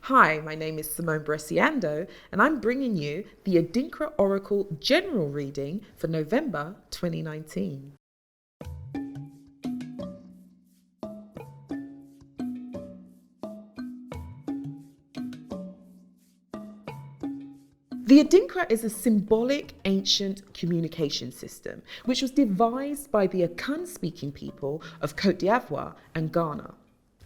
Hi, my name is Simone Bresi-Ando, and I'm bringing you the Adinkra Oracle General Reading for November 2019. The Adinkra is a symbolic ancient communication system which was devised by the Akan speaking people of Côte d'Ivoire and Ghana.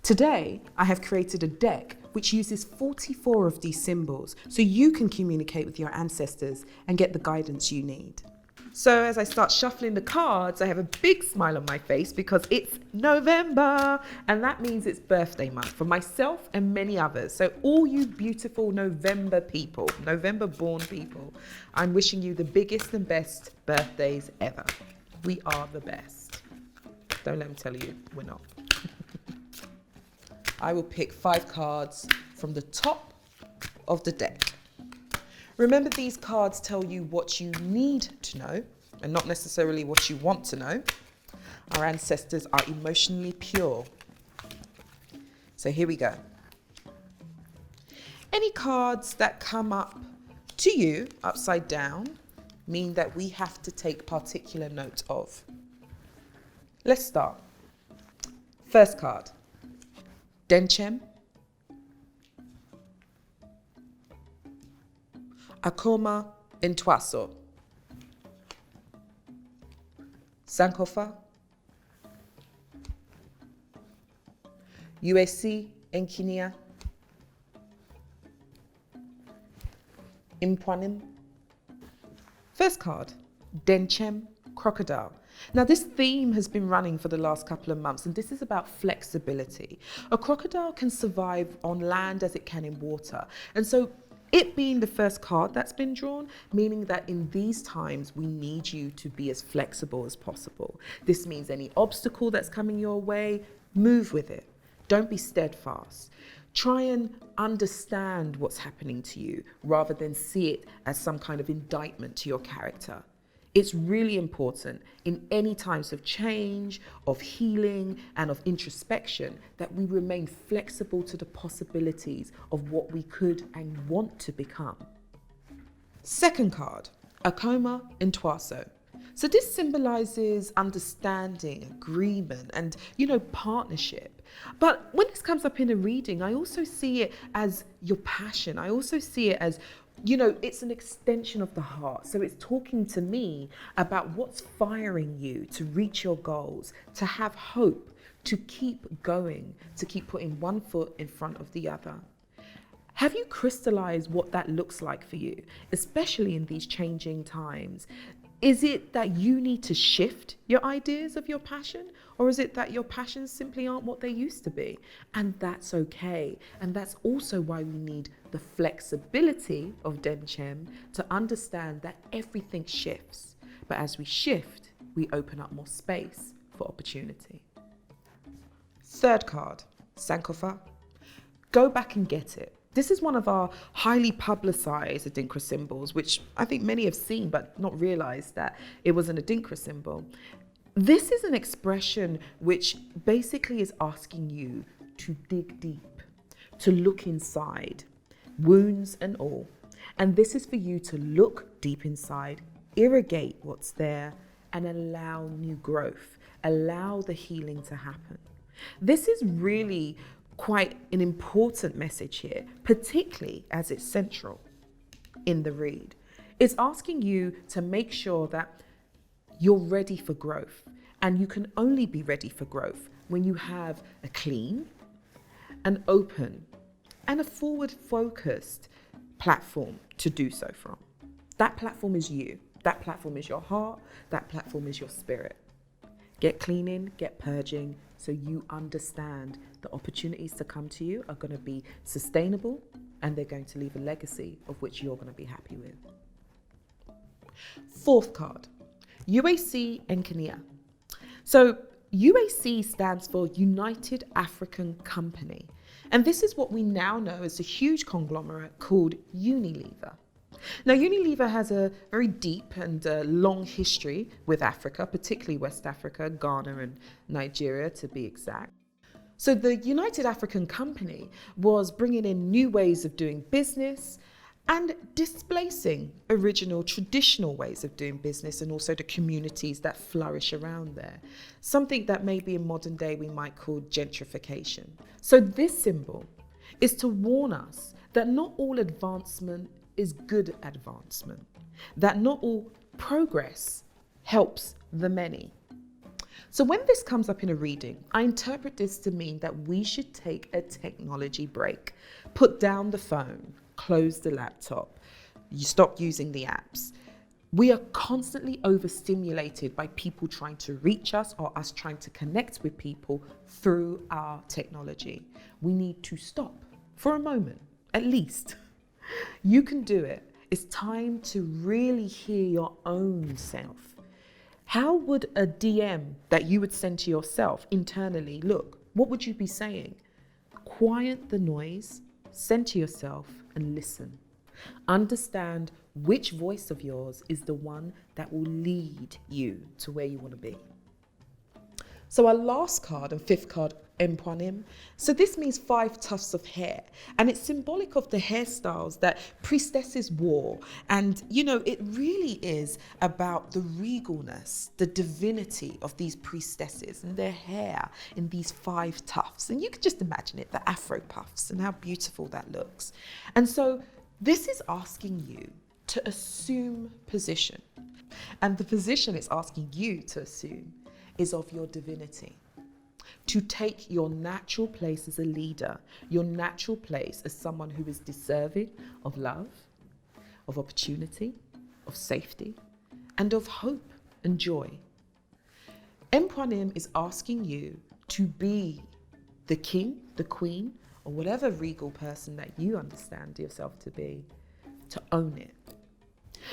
Today, I have created a deck which uses 44 of these symbols so you can communicate with your ancestors and get the guidance you need. So as I start shuffling the cards, I have a big smile on my face because it's November, and that means it's birthday month for myself and many others. So all you beautiful November people, November born people, I'm wishing you the biggest and best birthdays ever. We are the best. Don't let them tell you we're not. I will pick 5 cards from the top of the deck. Remember, these cards tell you what you need to know and not necessarily what you want to know. Our ancestors are emotionally pure. So here we go. Any cards that come up to you upside down mean that we have to take particular note of. Let's start. First card. Denchem, Akoma Ntwaso, Sankofa, USC Enkinia, Impwanim. First card, Denchem, Crocodile. Now, this theme has been running for the last couple of months, and this is about flexibility. A crocodile can survive on land as it can in water. And so it being the first card that's been drawn, meaning that in these times, we need you to be as flexible as possible. This means any obstacle that's coming your way, move with it. Don't be steadfast. Try and understand what's happening to you rather than see it as some kind of indictment to your character. It's really important in any times of change, of healing, and of introspection that we remain flexible to the possibilities of what we could and want to become. Second card, Akoma Ntwaso. So this symbolizes understanding, agreement, and, partnership. But when this comes up in a reading, I also see it as your passion. I also see it as it's an extension of the heart. So it's talking to me about what's firing you to reach your goals, to have hope, to keep going, to keep putting one foot in front of the other. Have you crystallized what that looks like for you, especially in these changing times? Is it that you need to shift your ideas of your passion? Or is it that your passions simply aren't what they used to be? And that's okay. And that's also why we need the flexibility of Denchem to understand that everything shifts. But as we shift, we open up more space for opportunity. Third card, Sankofa. Go back and get it. This is one of our highly publicized Adinkra symbols, which I think many have seen but not realized that it was an Adinkra symbol. This is an expression which basically is asking you to dig deep, to look inside, wounds and all. And this is for you to look deep inside, irrigate what's there, and allow new growth, allow the healing to happen. This is really quite an important message here, particularly as it's central in the read. It's asking you to make sure that you're ready for growth, and you can only be ready for growth when you have a clean, an open, and a forward-focused platform to do so from. That platform is you. That platform is your heart. That platform is your spirit. Get cleaning, get purging, so you understand the opportunities to come to you are going to be sustainable and they're going to leave a legacy of which you're going to be happy with. Fourth card, UAC Enkinia. So UAC stands for United African Company. And this is what we now know as a huge conglomerate called Unilever. Now, Unilever has a very deep and long history with Africa, particularly West Africa, Ghana and Nigeria to be exact. So the United African Company was bringing in new ways of doing business and displacing original traditional ways of doing business, and also the communities that flourish around there. Something that maybe in modern day we might call gentrification. So this symbol is to warn us that not all advancement is good advancement, that not all progress helps the many. So when this comes up in a reading, I interpret this to mean that we should take a technology break, put down the phone, close the laptop, you stop using the apps. We are constantly overstimulated by people trying to reach us or us trying to connect with people through our technology. We need to stop for a moment, at least. You can do it. It's time to really hear your own self. How would a DM that you would send to yourself internally look? What would you be saying? Quiet the noise, send to yourself and listen. Understand which voice of yours is the one that will lead you to where you want to be. So our last card and fifth card, Emponim. So this means 5 tufts of hair, and it's symbolic of the hairstyles that priestesses wore. And you know, it really is about the regalness, the divinity of these priestesses and their hair in these 5 tufts. And you can just imagine it, the Afro puffs, and how beautiful that looks. And so this is asking you to assume position. And the position it's asking you to assume is of your divinity. To take your natural place as a leader, your natural place as someone who is deserving of love, of opportunity, of safety, and of hope and joy. Emponim is asking you to be the king, the queen, or whatever regal person that you understand yourself to be, to own it.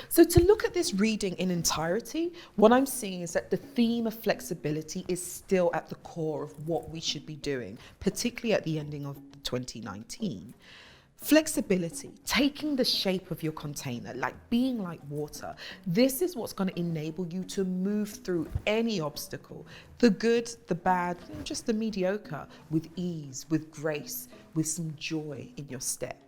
So to look at this reading in entirety, what I'm seeing is that the theme of flexibility is still at the core of what we should be doing, particularly at the ending of 2019. Flexibility, taking the shape of your container, like being like water. This is what's going to enable you to move through any obstacle, the good, the bad, just the mediocre, with ease, with grace, with some joy in your step.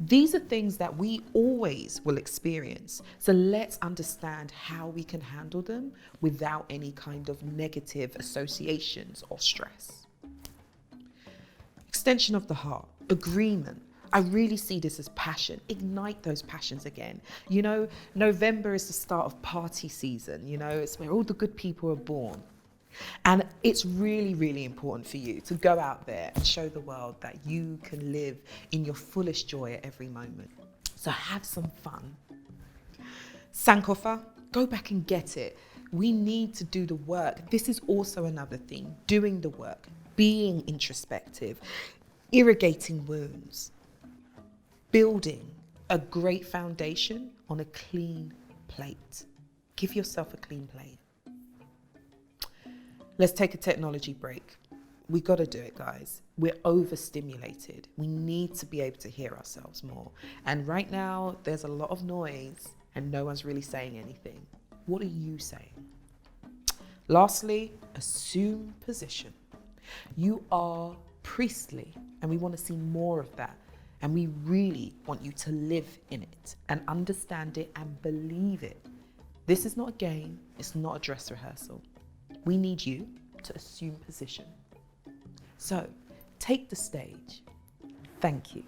These are things that we always will experience. So let's understand how we can handle them without any kind of negative associations or stress. Extension of the heart, agreement. I really see this as passion. Ignite those passions again. You know, November is the start of party season. You know, it's where all the good people are born. And it's really, really important for you to go out there and show the world that you can live in your fullest joy at every moment. So have some fun. Sankofa, go back and get it. We need to do the work. This is also another thing, doing the work, being introspective, irrigating wounds, building a great foundation on a clean plate. Give yourself a clean plate. Let's take a technology break. We got to do it, guys. We're overstimulated. We need to be able to hear ourselves more. And right now, there's a lot of noise and no one's really saying anything. What are you saying? Lastly, assume position. You are priestly, and we want to see more of that. And we really want you to live in it and understand it and believe it. This is not a game. It's not a dress rehearsal. We need you to assume position. So take the stage. Thank you.